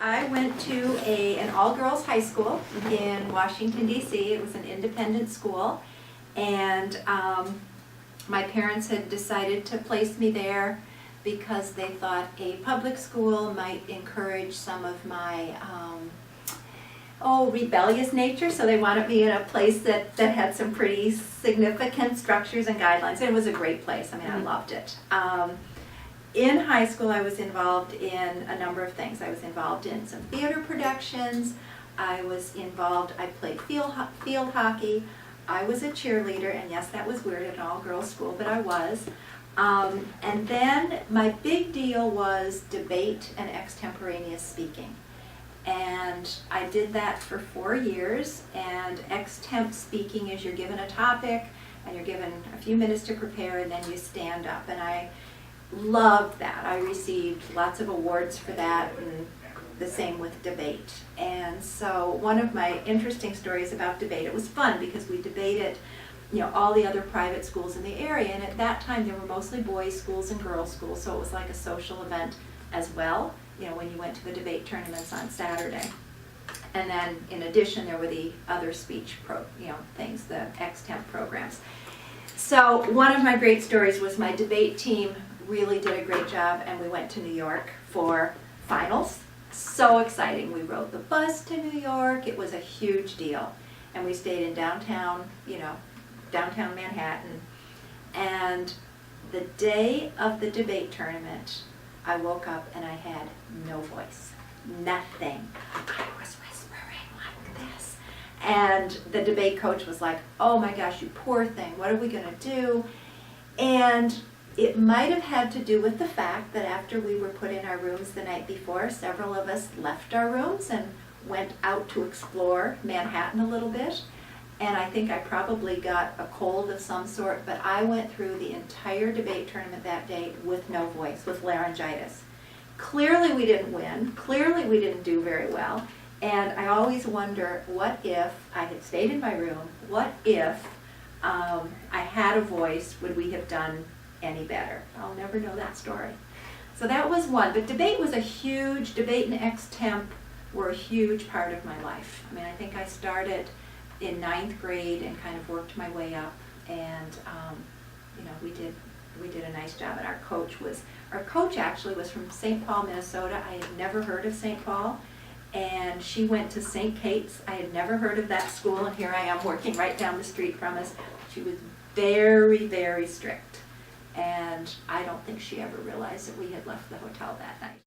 I went to an all-girls high school in Washington, D.C. It was an independent school, and my parents had decided to place me there because they thought a public school might encourage some of my rebellious nature, so they wanted me in a place that had some pretty significant structures and guidelines. And it was a great place. I mean, I loved it. In high school, I was involved in a number of things. I was involved in some theater productions. I played field hockey. I was a cheerleader, and yes, that was weird at an all-girls school, but I was. And then my big deal was debate and extemporaneous speaking. And I did that for 4 years, and extemp speaking is you're given a topic, and you're given a few minutes to prepare, and then you stand up. And I loved that. I received lots of awards for that, and the same with debate. And so one of my interesting stories about debate, it was fun because we debated, all the other private schools in the area, and at that time there were mostly boys' schools and girls' schools, so it was like a social event as well, when you went to the debate tournaments on Saturday. And then in addition there were the other speech things, the extemp programs. So one of my great stories was my debate team really did a great job, and we went to New York for finals. So exciting. We rode the bus to New York. It was a huge deal. And we stayed in downtown Manhattan. And the day of the debate tournament, I woke up and I had no voice. Nothing. I was whispering like this. And the debate coach was like, "Oh my gosh, you poor thing. What are we going to do?" And it might have had to do with the fact that after we were put in our rooms the night before, several of us left our rooms and went out to explore Manhattan a little bit. And I think I probably got a cold of some sort, but I went through the entire debate tournament that day with no voice, with laryngitis. Clearly we didn't win. Clearly we didn't do very well. And I always wonder, what if I had stayed in my room? What if I had a voice? Would we have done any better? I'll never know that story. So that was one. But debate and extemp were a huge part of my life. I mean, I think I started in 9th grade and kind of worked my way up, and we did a nice job. And our coach actually was from St. Paul, Minnesota. I had never heard of St. Paul, and she went to St. Kate's. I had never heard of that school, and here I am working right down the street from us. She was very, very strict. And I don't think she ever realized that we had left the hotel that night.